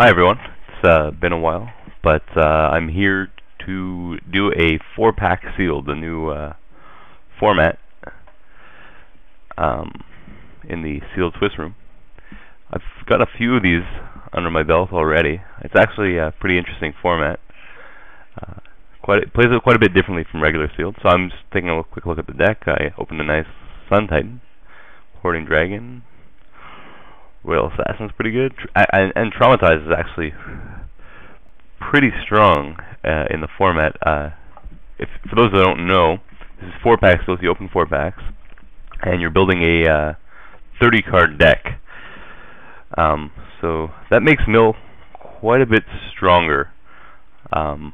Hi everyone, it's been a while, but I'm here to do a 4-pack sealed, the new format in the sealed Swiss room. I've got a few of these under my belt already. It's actually a pretty interesting format. It plays it quite a bit differently from regular sealed, so I'm just taking a quick look at the deck. I opened a nice Sun Titan, Hoarding Dragon, Royal Assassin's pretty good, and Traumatize is actually pretty strong in the format. For those that don't know, this is 4 packs, so you open 4 packs, and you're building a 30-card deck. So that makes Mill quite a bit stronger. The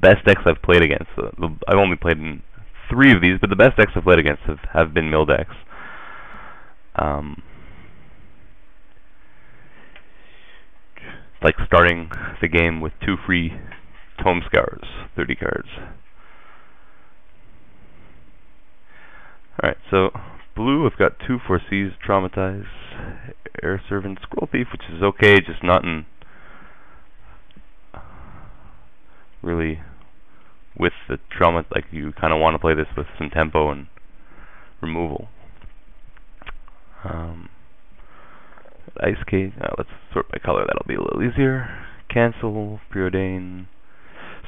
best decks I've played against, I've only played in 3 of these, but the best decks I've played against have been Mill decks. Like starting the game with 2 free Tome Scours, 30 cards. Alright, so blue, I've got 2 Foresees, Traumatize, Air Servant, Scroll Thief, which is okay, just not in really with the trauma. Like, you kind of want to play this with some tempo and removal. Ice Cage, let's sort by color, that'll be a little easier. Cancel, Preordain.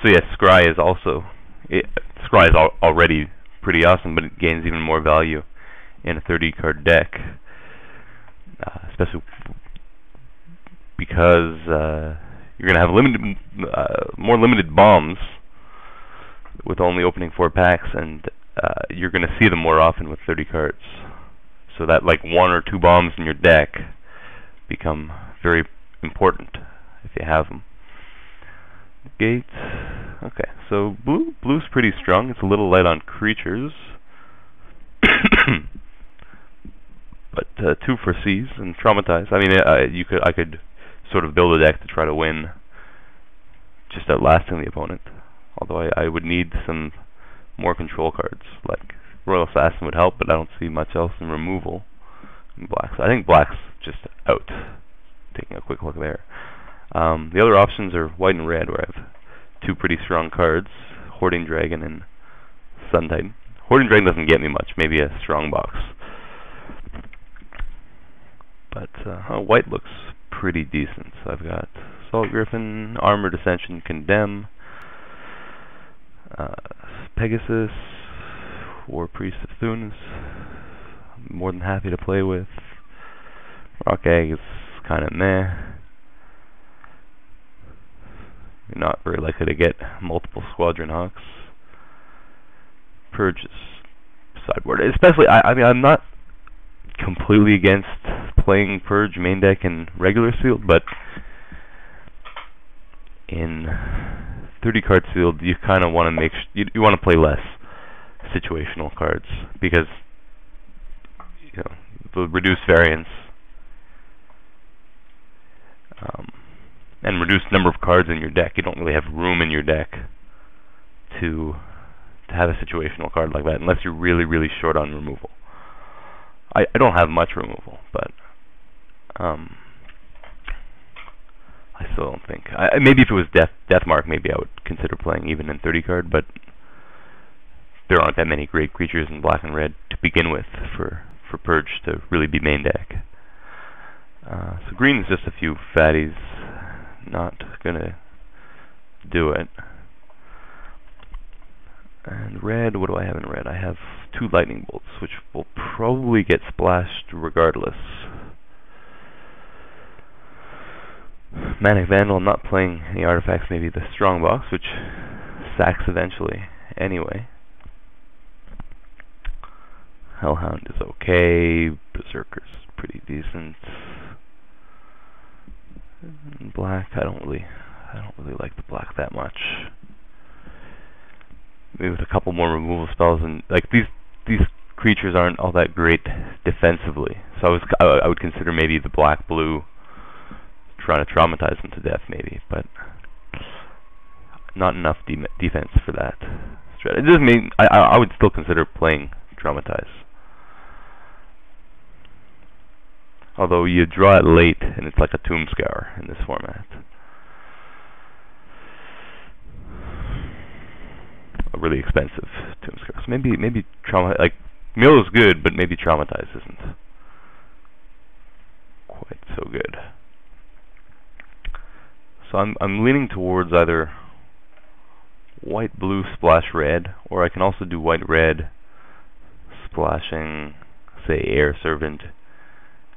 So yes, Scry is also, Scry is already pretty awesome, but it gains even more value in a 30-card deck, especially because you're going to have more limited bombs with only opening 4 packs, and you're going to see them more often with 30 cards. So that like 1 or 2 bombs in your deck become very important if you have them. Gates. Okay, so blue's pretty strong. It's a little light on creatures, but 2 Foresees and Traumatize. I mean, I could sort of build a deck to try to win, just outlasting the opponent. Although I would need some more control cards, like Royal Assassin would help, but I don't see much else in removal in black. So I think black's just out. Taking a quick look there. The other options are white and red, where I have 2 pretty strong cards, Hoarding Dragon and Sun Titan. Hoarding Dragon doesn't get me much, maybe a strong box. But white looks pretty decent. So I've got Salt Griffin, Armored Ascension, Condemn, Pegasus, War Priest of Thunes. I'm more than happy to play with. Rock Egg is kind of meh. You're not very likely to get multiple Squadron Hawks. Purge is sideboard. Especially, I mean, I'm not completely against playing Purge main deck in regular sealed, but in 30-card sealed, you kind of want to make you want to play less situational cards, because you know the reduced variance and reduced number of cards in your deck. You don't really have room in your deck to have a situational card like that, unless you're really, really short on removal. I don't have much removal, but I still don't think. Maybe if it was Deathmark, maybe I would consider playing even in 30-card, but there aren't that many great creatures in black and red to begin with for Purge to really be main deck. So green is just a few fatties, not gonna do it. And red, what do I have in red? I have 2 Lightning Bolts, which will probably get splashed regardless. Manic Vandal, I'm not playing any artifacts, maybe the strong box, which sacks eventually anyway. Hellhound is okay. Berserker's pretty decent. And black, I don't really like the black that much. Maybe with a couple more removal spells, and like these creatures aren't all that great defensively. So I would consider maybe the black blue, trying to traumatize them to death maybe, but not enough defense for that. It doesn't mean I would still consider playing Traumatize. Although you draw it late, and it's like a tomb scour in this format. A really expensive tomb scour. So maybe trauma, like Mill is good, but maybe Traumatize isn't quite so good. So I'm leaning towards either white, blue, splash red, or I can also do white, red, splashing, say, Air Servant,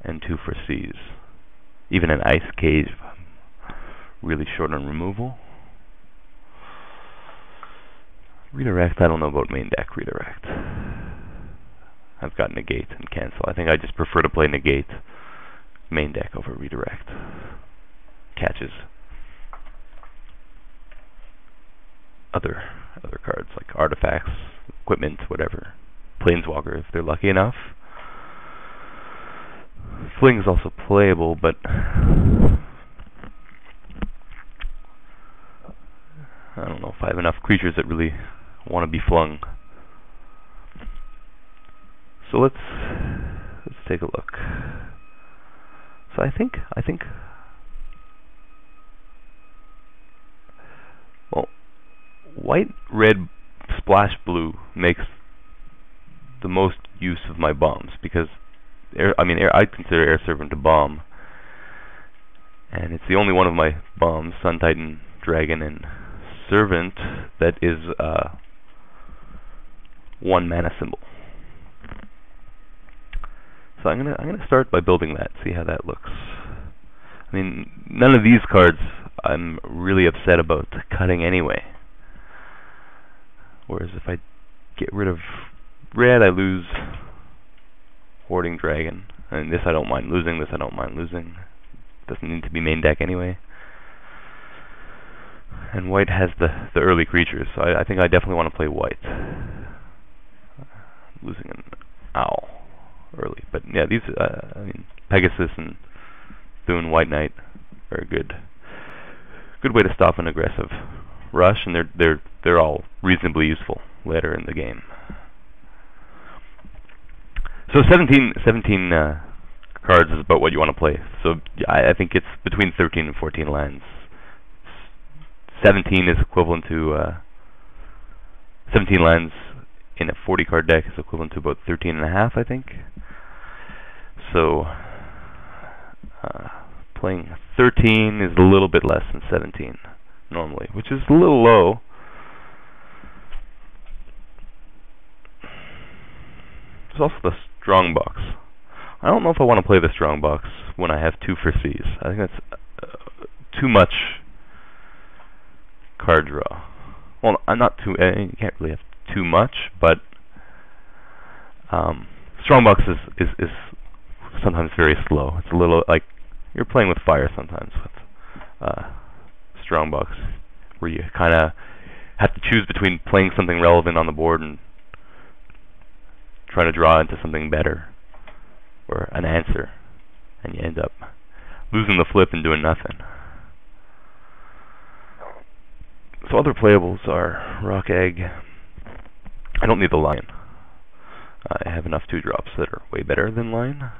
and 2 for Seas. Even an Ice Cave, really short on removal. Redirect, I don't know about main deck redirect. I've got negate and cancel. I think I just prefer to play negate main deck over redirect. Catches other cards like artifacts, equipment, whatever. Planeswalker if they're lucky enough. Fling is also playable, but I don't know if I have enough creatures that really want to be flung. So let's take a look. So I think well, white, red, splash blue makes the most use of my bombs because I consider Air Servant a bomb, and it's the only one of my bombs, Sun Titan, Dragon, and Servant, that is 1 mana symbol. So I'm gonna start by building that, see how that looks. I mean, none of these cards I'm really upset about cutting anyway. Whereas if I get rid of red, I lose Hoarding Dragon. And this I don't mind losing, this I don't mind losing. Doesn't need to be main deck anyway. And white has the early creatures, so I think I definitely want to play white. Losing an owl early. But yeah, these, I mean, Pegasus and Thune, White Knight are a good way to stop an aggressive rush, and they're all reasonably useful later in the game. So 17 cards is about what you want to play. So I think it's between 13 and 14 lands. 17 is equivalent to 17 lands in a 40 card deck is equivalent to about 13 and a half, I think. So playing 13 is a little bit less than 17 normally, which is a little low. There's also the strong box. I don't know if I want to play the strong box when I have 2 for C's. I think that's too much card draw. Well, I'm not too. You can't really have too much, but strongbox is sometimes very slow. It's a little like you're playing with fire sometimes with strongbox, where you kind of have to choose between playing something relevant on the board and trying to draw into something better or an answer, and you end up losing the flip and doing nothing. So other playables are Rock Egg. I don't need the Lion. I have enough 2-drops that are way better than Lion.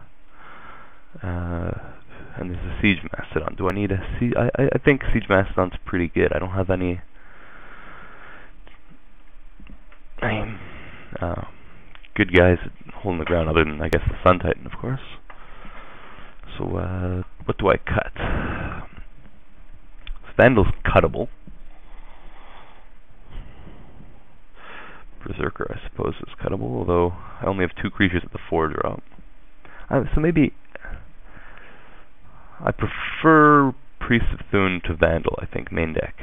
And there's a Siege Mastodon. Do I need a Siege? I think Siege Mastodon's pretty good. I don't have any good guys holding the ground other than, I guess, the Sun Titan, of course. So what do I cut? Vandal's cuttable. Berserker, I suppose, is cuttable, although I only have 2 creatures at the 4-drop. So maybe I prefer Priest of Thune to Vandal, I think, main deck.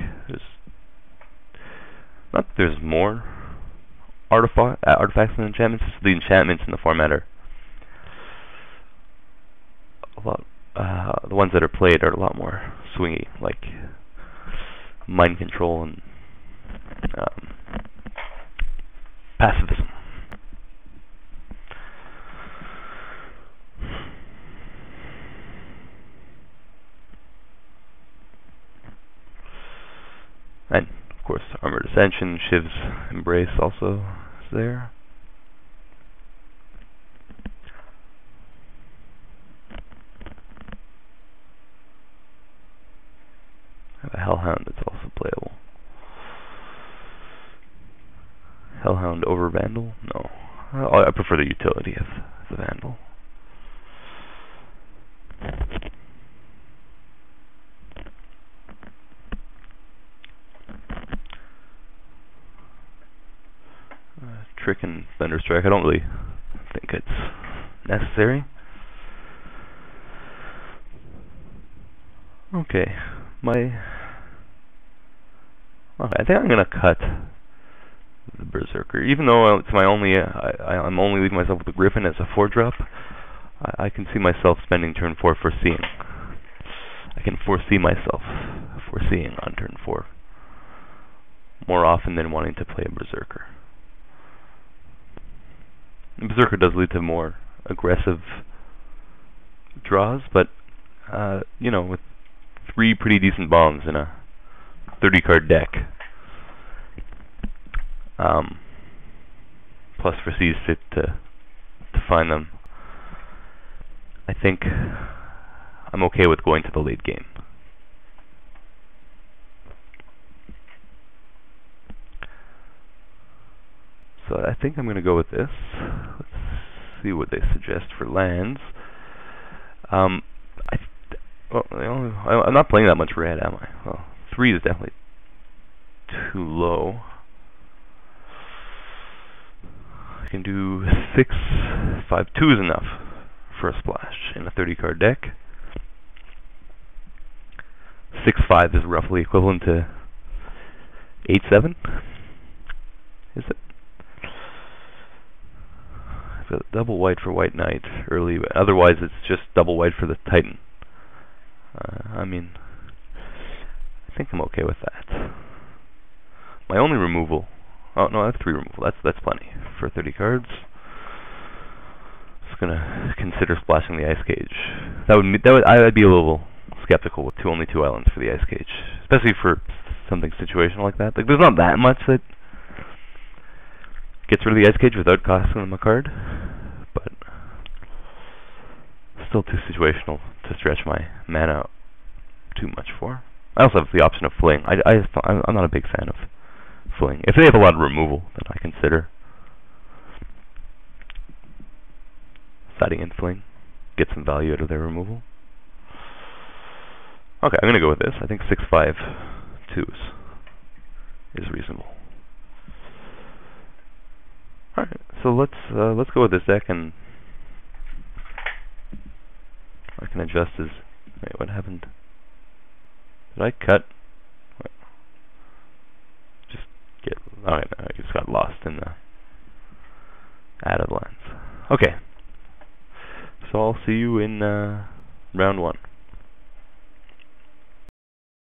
Not that there's more artifacts and enchantments, just the enchantments in the format are a lot, the ones that are played are a lot more swingy, like Mind Control and Pacifism. And, of course, Armored Ascension, Shiv's Embrace also is there. Hellhound that's also playable. Hellhound over Vandal? No. I prefer the utility of the Vandal. Trick and Thunderstrike, I don't really think it's necessary. Okay, I think I'm gonna cut the Berserker, even though it's my only. I'm only leaving myself with the Griffin as a 4-drop. I can see myself spending turn 4 foreseeing. I can foresee myself foreseeing on turn 4 more often than wanting to play a Berserker. The Berserker does lead to more aggressive draws, but you know, with 3 pretty decent bombs in a 30-card deck, plus foresees to find them, I think I'm okay with going to the late game. So I think I'm going to go with this. Let's see what they suggest for lands. I'm not playing that much red, am I? Well, 3 is definitely too low. I can do 6, 5, 2 is enough for a splash in a 30-card deck. 6, 5 is roughly equivalent to 8, 7. Is it? I've got double white for White Knight early, but otherwise it's just double white for the Titan. I mean, I think I'm okay with that. My only removal. Oh no, I have 3 removal. That's plenty for 30 cards. Just gonna consider splashing the Ice Cage. I'd be a little skeptical with only 2 islands for the Ice Cage, especially for something situational like that. Like, there's not that much that gets rid of the Ice Cage without costing them a card, but still too situational to stretch my mana out too much for. I also have the option of fling. I'm not a big fan of fling. If they have a lot of removal, then I consider siding in fling, get some value out of their removal. Okay, I'm gonna go with this. I think 6, 5, 2s is reasonable. Alright, so let's go with this deck, and I can adjust as. Wait, what happened? Did I cut? Wait. Just get. Alright, I just got lost in the added lines. Okay, so I'll see you in round 1.